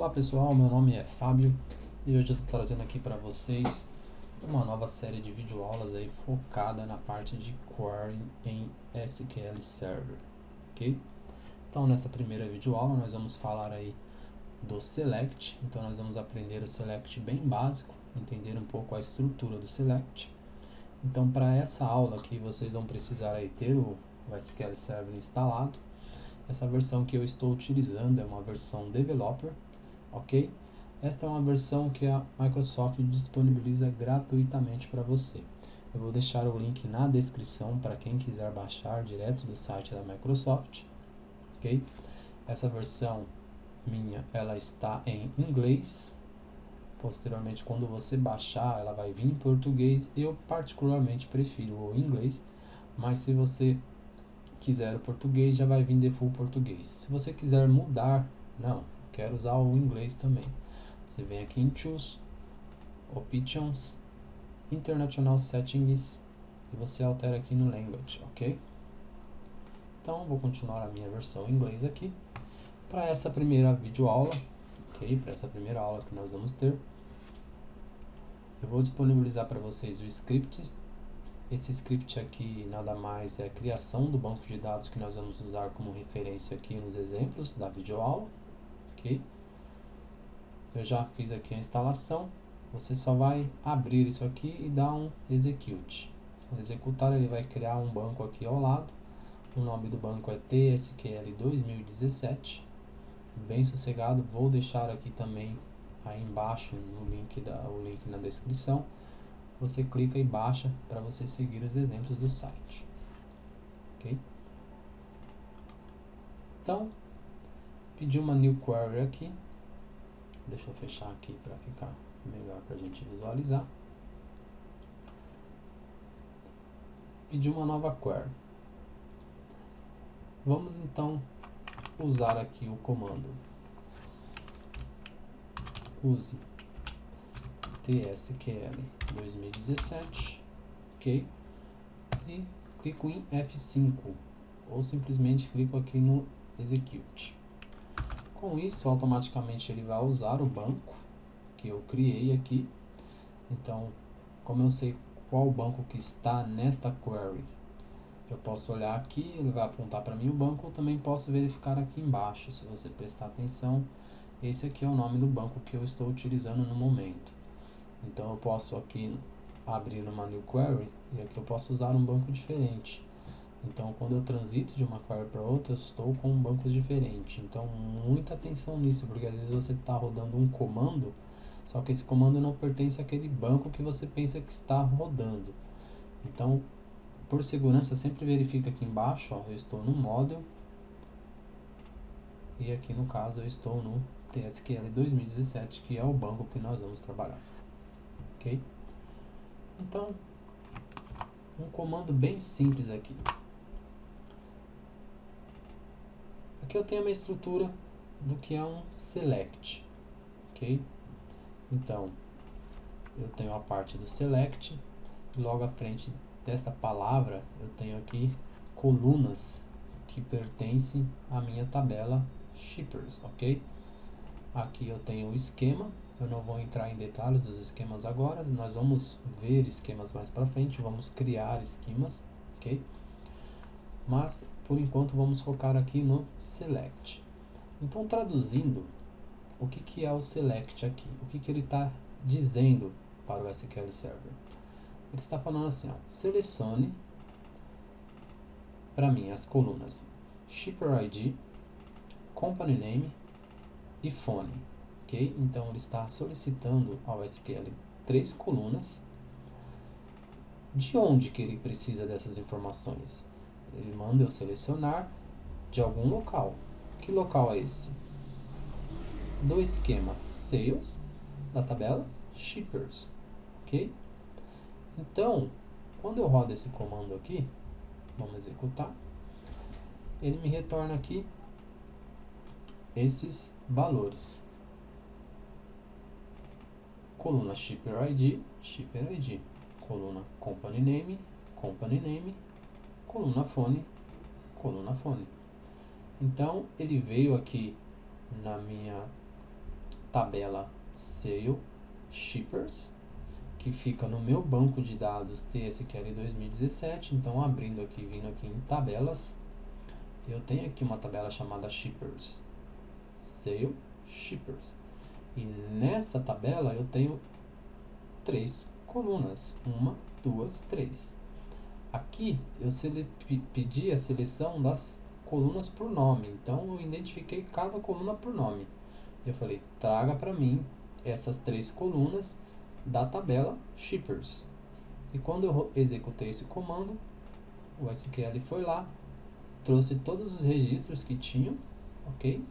Olá pessoal, meu nome é Fábio e hoje eu estou trazendo aqui para vocês uma nova série de videoaulas aí focada na parte de querying em SQL Server, ok? Então nessa primeira videoaula nós vamos falar aí do Select, então nós vamos aprender o Select bem básico, entender um pouco a estrutura do Select. Então para essa aula aqui vocês vão precisar aí ter o SQL Server instalado. Essa versão que eu estou utilizando é uma versão Developer, ok? Esta é uma versão que a Microsoft disponibiliza gratuitamente para você. Eu vou deixar o link na descrição para quem quiser baixar direto do site da Microsoft, ok? Essa versão minha, ela está em inglês. Posteriormente, quando você baixar, ela vai vir em português. Eu particularmente prefiro o inglês, mas se você quiser o português, já vai vir default português. Se você quiser mudar, não, quero usar o inglês também, você vem aqui em Choose, Options, International Settings e você altera aqui no Language, ok? Então vou continuar a minha versão em inglês aqui. Para essa primeira videoaula, ok? Para essa primeira aula que nós vamos ter, eu vou disponibilizar para vocês o script. Esse script aqui nada mais é a criação do banco de dados que nós vamos usar como referência aqui nos exemplos da videoaula, ok? Eu já fiz aqui a instalação, você só vai abrir isso aqui e dar um execute. Quando executar, ele vai criar um banco aqui ao lado. O nome do banco é TSQL 2017. Bem sossegado, vou deixar aqui também aí embaixo no link o link na descrição. Você clica e baixa para você seguir os exemplos do site, ok? Então, pedi uma new query aqui. Deixa eu fechar aqui para ficar melhor para a gente visualizar. Pedi uma nova query. Vamos então usar aqui o comando use tsql 2017, ok? E clico em F5 ou simplesmente clico aqui no execute. Com isso, automaticamente ele vai usar o banco que eu criei aqui. Então, como eu sei qual banco que está nesta query, eu posso olhar aqui, ele vai apontar para mim o banco, ou também posso verificar aqui embaixo. Se você prestar atenção, esse aqui é o nome do banco que eu estou utilizando no momento. Então eu posso aqui abrir uma new query e aqui eu posso usar um banco diferente. Então quando eu transito de uma query para outra, eu estou com um banco diferente. Então muita atenção nisso, porque às vezes você está rodando um comando, só que esse comando não pertence àquele banco que você pensa que está rodando. Então, por segurança, sempre verifica aqui embaixo, ó, eu estou no model e aqui no caso eu estou no TSQL 2017, que é o banco que nós vamos trabalhar, ok? Então, um comando bem simples aqui. Aqui eu tenho uma estrutura do que é um select, ok? Então, eu tenho a parte do select e logo à frente desta palavra eu tenho aqui colunas que pertencem à minha tabela shippers, ok? Aqui eu tenho o esquema, eu não vou entrar em detalhes dos esquemas agora, nós vamos ver esquemas mais para frente, vamos criar esquemas, ok? Mas por enquanto vamos focar aqui no select. Então, traduzindo, o que é o select aqui? O que ele está dizendo para o SQL Server? Ele está falando assim, ó, selecione para mim as colunas Shipper ID, Company Name e Phone, ok? Então ele está solicitando ao SQL 3 colunas. De onde que ele precisa dessas informações? Ele manda eu selecionar de algum local. Que local é esse? Do esquema Sales, da tabela Shippers, ok? Então, quando eu rodo esse comando aqui, vamos executar, ele me retorna aqui esses valores. Coluna Shipper ID, Shipper ID. Coluna Company Name, coluna Phone, coluna Phone. Então, ele veio aqui na minha tabela Sale Shippers, que fica no meu banco de dados TSQL 2017. Então, abrindo aqui, vindo aqui em tabelas, eu tenho aqui uma tabela chamada Shippers, Sale Shippers. E nessa tabela eu tenho 3 colunas, 1, 2, 3. Aqui eu pedi a seleção das colunas por nome, então eu identifiquei cada coluna por nome. Eu falei, traga para mim essas 3 colunas da tabela Shippers. E quando eu executei esse comando, o SQL foi lá, trouxe todos os registros que tinham, ok?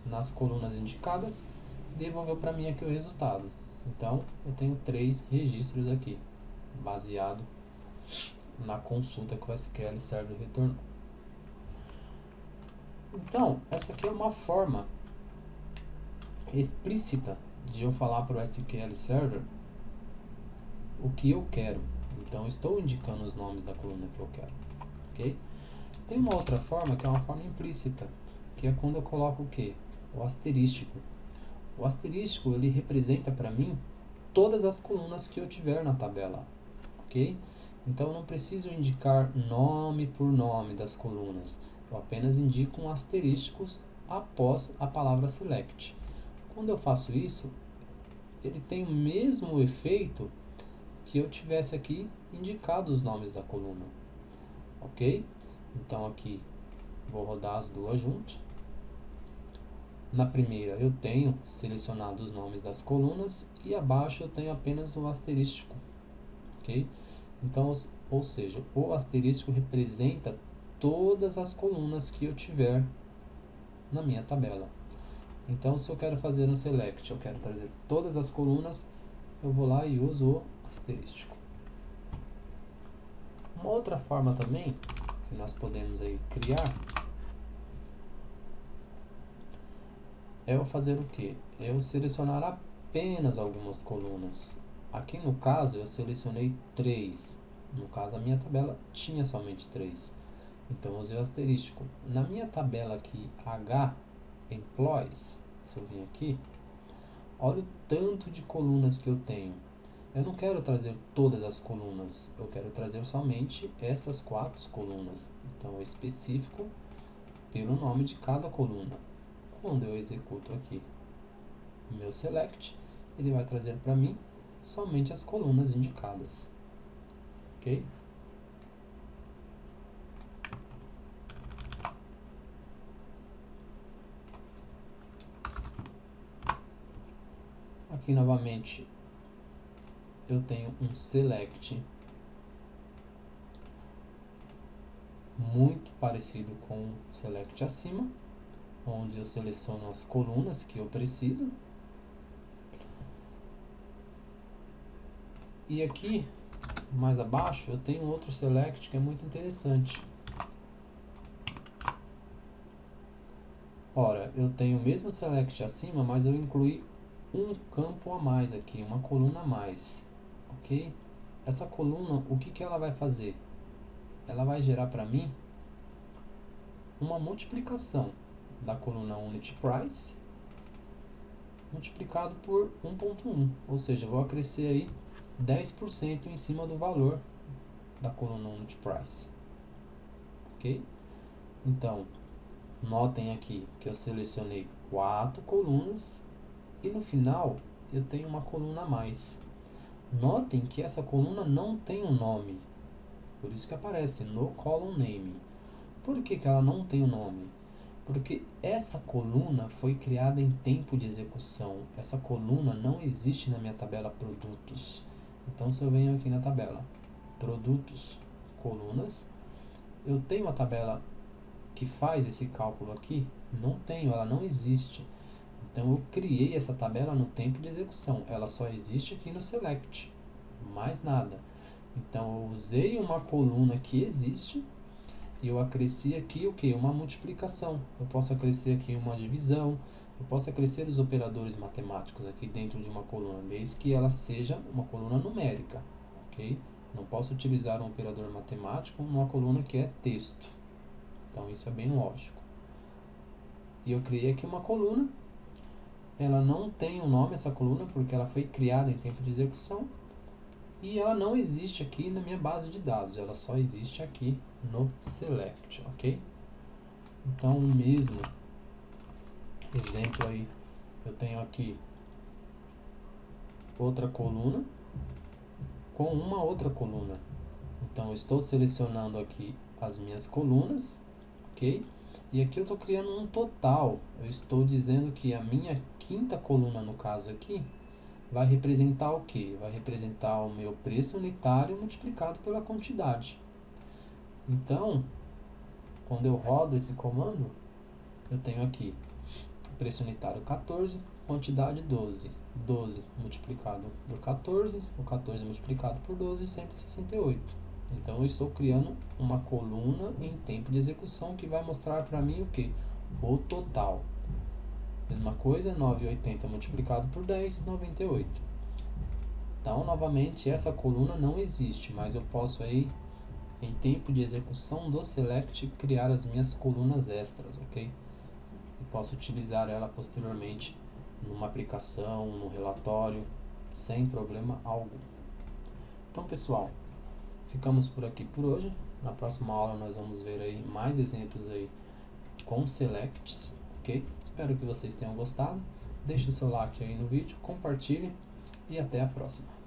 Nas colunas indicadas, devolveu para mim aqui o resultado. Então, eu tenho 3 registros aqui, baseado na consulta que o SQL Server retornou. Então, essa aqui é uma forma explícita de eu falar para o SQL Server o que eu quero. Então, estou indicando os nomes da coluna que eu quero, ok? Tem uma outra forma que é uma forma implícita, que é quando eu coloco o que? O asterístico. O asterístico, ele representa para mim todas as colunas que eu tiver na tabela, ok? Então, eu não preciso indicar nome por nome das colunas. Eu apenas indico um asterísticos após a palavra select. Quando eu faço isso, ele tem o mesmo efeito que eu tivesse aqui indicado os nomes da coluna, ok? Então, aqui, vou rodar as duas juntas. Na primeira eu tenho selecionado os nomes das colunas e abaixo eu tenho apenas o asterístico, ok? Então, ou seja, o asterístico representa todas as colunas que eu tiver na minha tabela. Então, se eu quero fazer um select, eu quero trazer todas as colunas, eu vou lá e uso o asterístico. Uma outra forma também que nós podemos aí criar é eu fazer o que? Eu selecionar apenas algumas colunas. Aqui no caso eu selecionei 3. No caso a minha tabela tinha somente 3. Então eu usei o asterístico. Na minha tabela aqui H Employees, se eu vim aqui, olha o tanto de colunas que eu tenho. Eu não quero trazer todas as colunas, eu quero trazer somente essas 4 colunas. Então eu especifico pelo nome de cada coluna. Quando eu executo aqui o meu select, ele vai trazer para mim somente as colunas indicadas, ok? Aqui novamente eu tenho um select muito parecido com o select acima, onde eu seleciono as colunas que eu preciso. E aqui, mais abaixo, eu tenho outro select que é muito interessante. Ora, eu tenho o mesmo select acima, mas eu incluí um campo a mais aqui, uma coluna a mais, ok? Essa coluna, o que ela vai fazer? Ela vai gerar para mim uma multiplicação da coluna Unit Price multiplicado por 1.1, ou seja, eu vou acrescer aí 10% em cima do valor da coluna Unit Price, ok? Então, notem aqui que eu selecionei 4 colunas e no final eu tenho uma coluna a mais. Notem que essa coluna não tem um nome, por isso que aparece no column name. Por que ela não tem um nome? Porque essa coluna foi criada em tempo de execução. Essa coluna não existe na minha tabela produtos. Então, se eu venho aqui na tabela produtos, colunas, eu tenho a tabela que faz esse cálculo aqui? Não tenho, ela não existe. Então, eu criei essa tabela no tempo de execução. Ela só existe aqui no select, mais nada. Então, eu usei uma coluna que existe e eu acresci aqui o que? Uma multiplicação. Eu posso acrescer aqui uma divisão. Eu posso acrescer os operadores matemáticos aqui dentro de uma coluna, desde que ela seja uma coluna numérica, ok? Não posso utilizar um operador matemático numa coluna que é texto. Então isso é bem lógico. E eu criei aqui uma coluna ela não tem um nome, essa coluna, porque ela foi criada em tempo de execução. E ela não existe aqui na minha base de dados, ela só existe aqui no select, ok? Então, o mesmo exemplo aí, eu tenho aqui outra coluna com uma outra coluna. Então, eu estou selecionando aqui as minhas colunas, ok? E aqui eu estou criando um total. Eu estou dizendo que a minha quinta coluna, no caso aqui, vai representar o que? Vai representar o meu preço unitário multiplicado pela quantidade. Então, quando eu rodo esse comando, eu tenho aqui preço unitário 14, quantidade 12. 12 multiplicado por 14, o 14 multiplicado por 12, 168. Então, eu estou criando uma coluna em tempo de execução que vai mostrar para mim o que? O total. Mesma coisa, 9,80 multiplicado por 10, 98. Então, novamente, essa coluna não existe, mas eu posso aí, em tempo de execução do select, criar as minhas colunas extras, ok? E posso utilizar ela posteriormente numa aplicação, no relatório, sem problema algum. Então, pessoal, ficamos por aqui por hoje. Na próxima aula nós vamos ver aí mais exemplos aí com selects, ok? Espero que vocês tenham gostado. Deixe o seu like aí no vídeo, compartilhe e até a próxima.